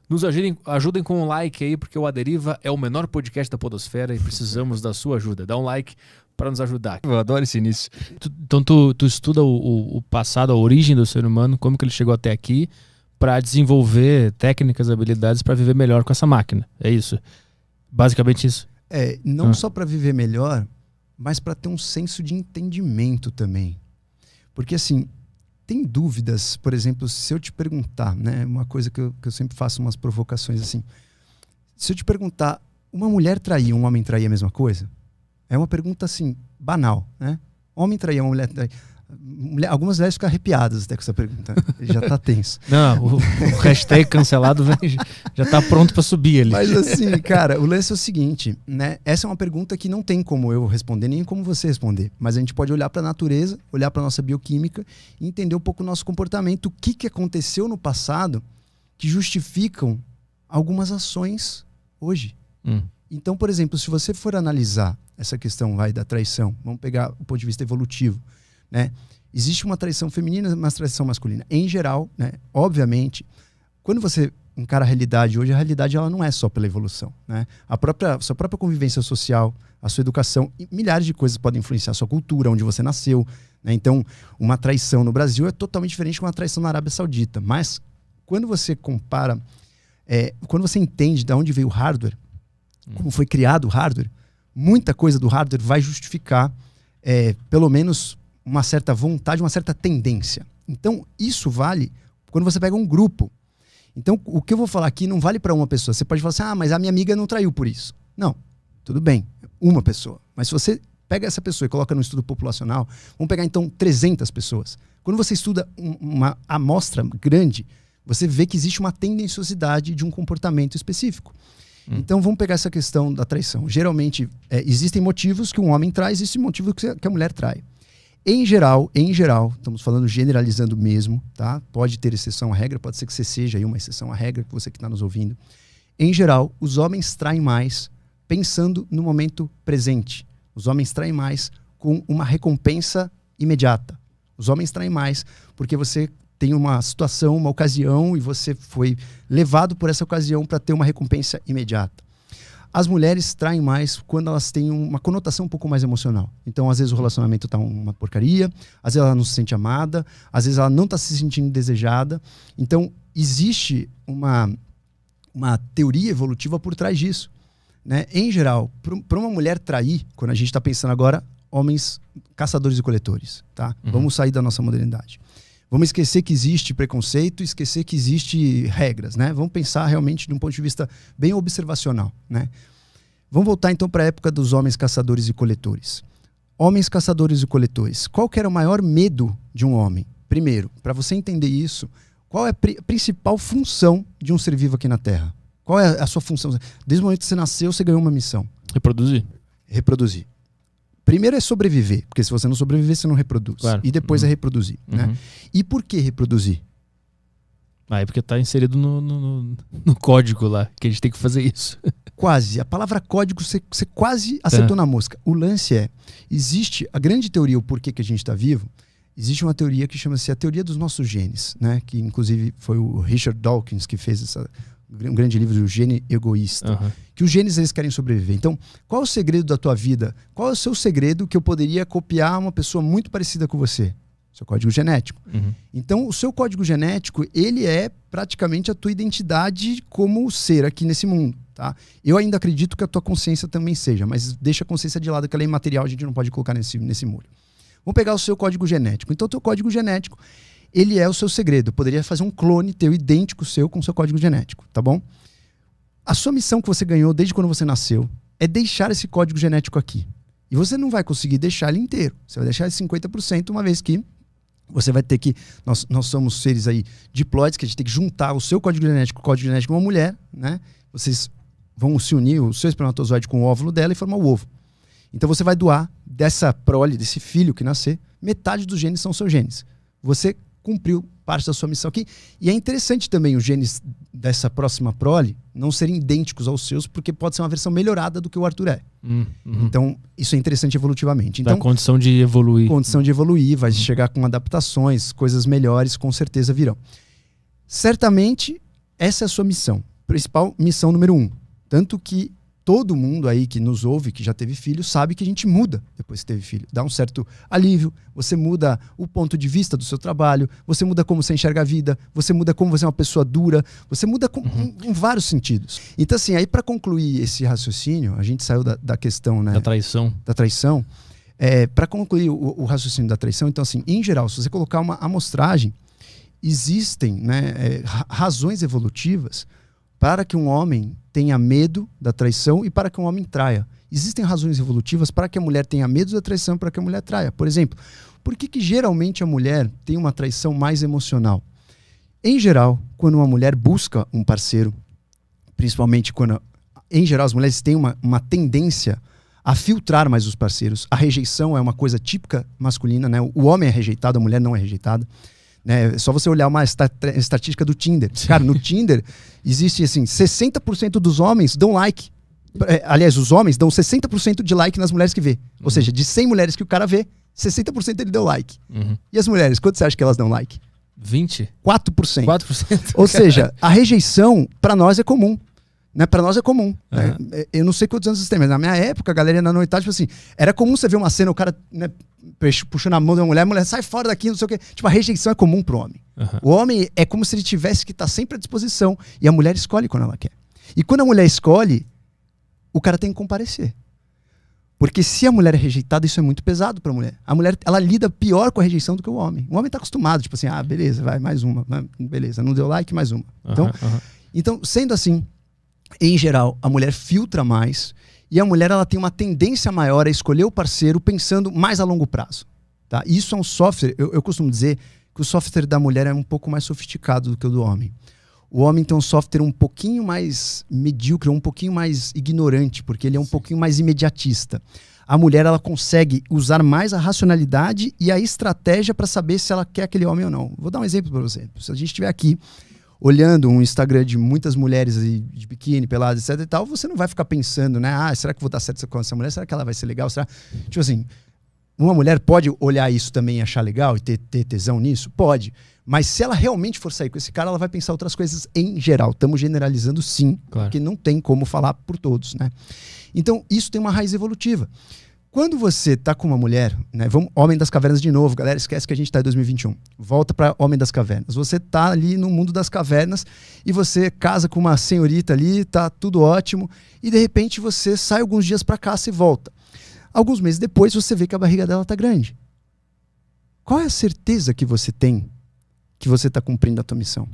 Nos ajudem com um like aí, porque o A Deriva é o menor podcast da podosfera e precisamos da sua ajuda. Dá um like para nos ajudar. Eu adoro esse início. Então tu estuda o passado, a origem do ser humano, como que ele chegou até aqui, para desenvolver técnicas, habilidades para viver melhor com essa máquina. É isso? Basicamente isso? Não só para viver melhor, mas para ter um senso de entendimento também. Porque assim, tem dúvidas, por exemplo, se eu te perguntar, né, uma coisa que eu sempre faço umas provocações assim, se eu te perguntar, uma mulher trair, um homem trair a mesma coisa? É uma pergunta assim, banal, né? Homem trair, uma mulher trair. Algumas mulheres ficam arrepiadas até com essa pergunta. Já tá tenso. Não, o hashtag cancelado já tá pronto para subir ali. Mas assim, cara, o lance é o seguinte, né? Essa é uma pergunta que não tem como eu responder, nem como você responder. Mas a gente pode olhar para a natureza, olhar para nossa bioquímica e entender um pouco o nosso comportamento, o que aconteceu no passado que justificam algumas ações hoje. Então, por exemplo, se você for analisar essa questão da traição, vamos pegar o ponto de vista evolutivo, né? Existe uma traição feminina e uma traição masculina. Em geral, né? Obviamente, quando você encara a realidade hoje, a realidade ela não é só pela evolução, né? Sua própria convivência social, a sua educação, e milhares de coisas podem influenciar a sua cultura, onde você nasceu, né? Então, uma traição no Brasil é totalmente diferente de uma traição na Arábia Saudita. Mas, quando você compara, quando você entende de onde veio o hardware, como foi criado o hardware, muita coisa do hardware vai justificar, pelo menos, uma certa vontade, uma certa tendência. Então, isso vale quando você pega um grupo. Então, o que eu vou falar aqui não vale para uma pessoa. Você pode falar assim, mas a minha amiga não traiu por isso. Não, tudo bem, uma pessoa. Mas se você pega essa pessoa e coloca no estudo populacional, vamos pegar então 300 pessoas. Quando você estuda uma amostra grande, você vê que existe uma tendenciosidade de um comportamento específico. Então, vamos pegar essa questão da traição. Geralmente, existem motivos que um homem trai, existem motivos que a mulher trai. Em geral, estamos falando generalizando mesmo, tá? Pode ter exceção à regra, pode ser que você seja aí uma exceção à regra, você que está nos ouvindo. Em geral, os homens traem mais pensando no momento presente. Os homens traem mais com uma recompensa imediata. Os homens traem mais porque você tem uma situação, uma ocasião e você foi levado por essa ocasião para ter uma recompensa imediata. As mulheres traem mais quando elas têm uma conotação um pouco mais emocional. Então, às vezes o relacionamento está uma porcaria, às vezes ela não se sente amada, às vezes ela não está se sentindo desejada. Então, existe uma teoria evolutiva por trás disso, né? Em geral, para uma mulher trair, quando a gente está pensando agora, homens caçadores e coletores, tá? Vamos sair da nossa modernidade. Vamos esquecer que existe preconceito, esquecer que existe regras, né? Vamos pensar realmente de um ponto de vista bem observacional, né? Vamos voltar então para a época dos homens caçadores e coletores. Homens caçadores e coletores. Qual que era o maior medo de um homem? Primeiro, para você entender isso, qual é a principal função de um ser vivo aqui na Terra? Qual é a sua função? Desde o momento que você nasceu, você ganhou uma missão. Reproduzir. Primeiro é sobreviver, porque se você não sobreviver, você não reproduz. Claro. E depois é reproduzir. Né? E por que reproduzir? É porque está inserido no código lá, que a gente tem que fazer isso. Quase. A palavra código, você quase acertou na mosca. O lance existe a grande teoria, o porquê que a gente está vivo, existe uma teoria que chama-se a teoria dos nossos genes, né? Que inclusive foi o Richard Dawkins que fez um grande livro do Gene Egoísta, que os genes eles querem sobreviver. Então, qual é o segredo da tua vida? Qual é o seu segredo que eu poderia copiar uma pessoa muito parecida com você? Seu código genético. Então, o seu código genético, ele é praticamente a tua identidade como ser aqui nesse mundo, tá? Eu ainda acredito que a tua consciência também seja, mas deixa a consciência de lado, que ela é imaterial, a gente não pode colocar nesse molho. Vamos pegar o seu código genético. Então, o teu código genético, ele é o seu segredo. Eu poderia fazer um clone teu idêntico seu com o seu código genético, tá bom? A sua missão que você ganhou desde quando você nasceu é deixar esse código genético aqui. E você não vai conseguir deixar ele inteiro. Você vai deixar 50%, uma vez que você vai ter que... Nós somos seres aí diploides, que a gente tem que juntar o seu código genético com o código genético de uma mulher, né? Vocês vão se unir, o seu espermatozoide com o óvulo dela e formar o ovo. Então você vai doar dessa prole, desse filho que nascer, metade dos genes são seus genes. Você cumpriu parte da sua missão aqui. E é interessante também os genes dessa próxima prole não serem idênticos aos seus, porque pode ser uma versão melhorada do que o Arthur é. Então, isso é interessante evolutivamente. Então, dá condição de evoluir. Condição de evoluir, vai chegar com adaptações, coisas melhores, com certeza virão. Certamente, essa é a sua missão. principal missão número 1. Tanto que todo mundo aí que nos ouve, que já teve filho, sabe que a gente muda depois que teve filho. Dá um certo alívio, você muda o ponto de vista do seu trabalho, você muda como você enxerga a vida, você muda como você é uma pessoa dura, você muda em vários sentidos. Então, assim, aí para concluir esse raciocínio, a gente saiu da questão, né, da traição. Para concluir o raciocínio da traição, então, assim, em geral, se você colocar uma amostragem, existem, né, razões evolutivas para que um homem tenha medo da traição e para que um homem traia. Existem razões evolutivas para que a mulher tenha medo da traição e para que a mulher traia. Por exemplo, por que geralmente a mulher tem uma traição mais emocional? Em geral, quando uma mulher busca um parceiro, principalmente quando, em geral, as mulheres têm uma tendência a filtrar mais os parceiros. A rejeição é uma coisa típica masculina, né? O homem é rejeitado, a mulher não é rejeitada. É só você olhar uma estatística do Tinder. Cara, no Tinder existe assim, 60% dos homens dão like. Aliás, os homens dão 60% de like nas mulheres que vê. Ou seja, de 100 mulheres que o cara vê, 60% ele deu like. E as mulheres, quanto você acha que elas dão like? 20? 4%. 4%. Ou seja, a rejeição para nós é comum. Né? Para nós é comum. Né? Eu não sei quantos anos vocês têm, mas na minha época, a galera ia na noitada, tipo assim, era comum você ver uma cena, o cara, né, puxando a mão de uma mulher, a mulher sai fora daqui, não sei o quê. Tipo, a rejeição é comum pro homem. O homem é como se ele tivesse que estar sempre à disposição. E a mulher escolhe quando ela quer. E quando a mulher escolhe, o cara tem que comparecer. Porque se a mulher é rejeitada, isso é muito pesado pra mulher. A mulher, ela lida pior com a rejeição do que o homem. O homem tá acostumado, tipo assim, beleza, vai, mais uma. Beleza, não deu like, mais uma. Então, sendo assim, em geral, a mulher filtra mais e a mulher ela tem uma tendência maior a escolher o parceiro pensando mais a longo prazo. Tá? Isso é um software, eu costumo dizer que o software da mulher é um pouco mais sofisticado do que o do homem. O homem tem um software um pouquinho mais medíocre, um pouquinho mais ignorante, porque ele é um pouquinho mais imediatista. A mulher ela consegue usar mais a racionalidade e a estratégia para saber se ela quer aquele homem ou não. Vou dar um exemplo para você. Se a gente estiver aqui olhando um Instagram de muitas mulheres de biquíni, peladas, etc e tal, você não vai ficar pensando, né? Será que eu vou dar certo com essa mulher? Será que ela vai ser legal? Será? Tipo assim, uma mulher pode olhar isso também e achar legal e ter tesão nisso? Pode. Mas se ela realmente for sair com esse cara, ela vai pensar outras coisas em geral. Estamos generalizando sim, claro, porque não tem como falar por todos, né? Então, isso tem uma raiz evolutiva. Quando você tá com uma mulher, né? Vamos, Homem das Cavernas de novo, galera, esquece que a gente tá em 2021. Volta para Homem das Cavernas. Você tá ali no mundo das cavernas e você casa com uma senhorita ali, tá tudo ótimo, e de repente você sai alguns dias para caça e volta. Alguns meses depois você vê que a barriga dela tá grande. Qual é a certeza que você tem que você tá cumprindo a tua missão?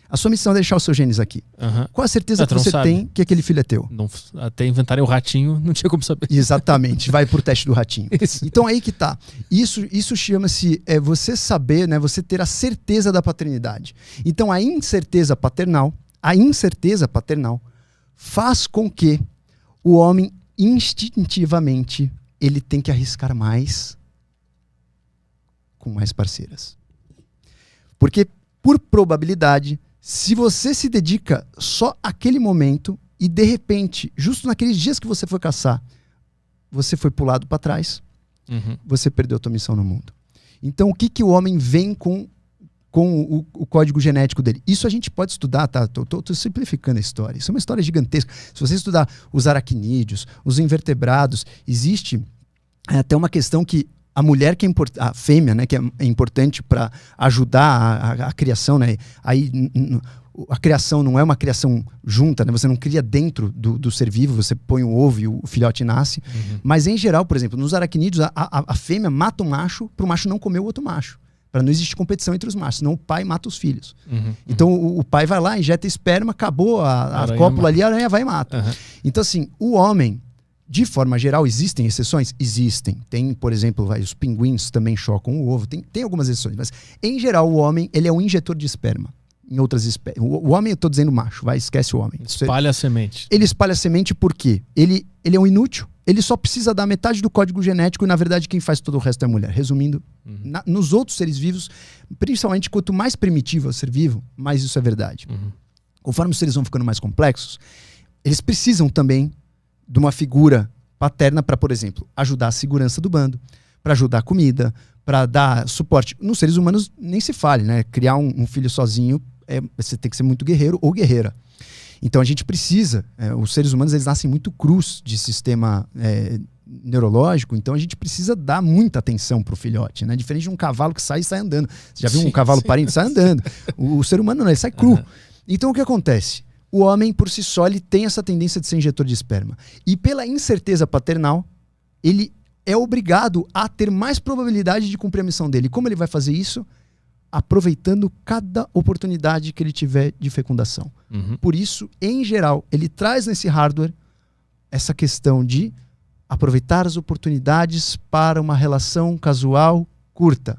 A sua missão é deixar os seus genes aqui. Qual a certeza que você tem que aquele filho é teu? Não, até inventarem o ratinho, não tinha como saber. Exatamente, vai pro teste do ratinho. Então aí que tá. Isso chama-se você saber, né? Você ter a certeza da paternidade. Então a incerteza paternal faz com que o homem instintivamente ele tem que arriscar mais com mais parceiras. Porque por probabilidade, se você se dedica só àquele momento e de repente, justo naqueles dias que você foi caçar, você foi pulado para trás, você perdeu a tua missão no mundo. Então o que o homem vem com o código genético dele? Isso a gente pode estudar, tá? Tô simplificando a história. Isso é uma história gigantesca. Se você estudar os aracnídeos, os invertebrados, existe até uma questão que a mulher que é a fêmea, né, que é importante para ajudar a criação, né? Aí a criação não é uma criação junta, né? Você não cria dentro do ser vivo, você põe o ovo e o filhote nasce. Mas em geral, por exemplo, nos aracnídeos, a fêmea mata o macho para o macho não comer o outro macho. Para não existir competição entre os machos, senão o pai mata os filhos. Então o pai vai lá, injeta esperma, acabou a cópula ali, a aranha vai e mata. Então assim, o homem, de forma geral, existem exceções? Existem. Tem, por exemplo, os pinguins também chocam o ovo. Tem algumas exceções. Mas, em geral, o homem ele é um injetor de esperma. Em outras espécies. O homem, eu estou dizendo macho. Esquece o homem. Espalha a semente. Ele espalha a semente porque ele é um inútil. Ele só precisa dar metade do código genético e, na verdade, quem faz todo o resto é a mulher. Resumindo, nos outros seres vivos, principalmente quanto mais primitivo é o ser vivo, mais isso é verdade. Conforme os seres vão ficando mais complexos, eles precisam também de uma figura paterna para, por exemplo, ajudar a segurança do bando, para ajudar a comida, para dar suporte. Nos seres humanos nem se fale, né? Criar um filho sozinho você tem que ser muito guerreiro ou guerreira. Então a gente precisa, os seres humanos eles nascem muito crus de sistema neurológico, então a gente precisa dar muita atenção pro filhote, né? Diferente de um cavalo que sai e sai andando. Você já viu um cavalo parindo? Sai andando. O ser humano não, ele sai cru. Então o que acontece? O homem, por si só, ele tem essa tendência de ser injetor de esperma. E pela incerteza paternal, ele é obrigado a ter mais probabilidade de cumprir a missão dele. Como ele vai fazer isso? Aproveitando cada oportunidade que ele tiver de fecundação. Por isso, em geral, ele traz nesse hardware essa questão de aproveitar as oportunidades para uma relação casual curta.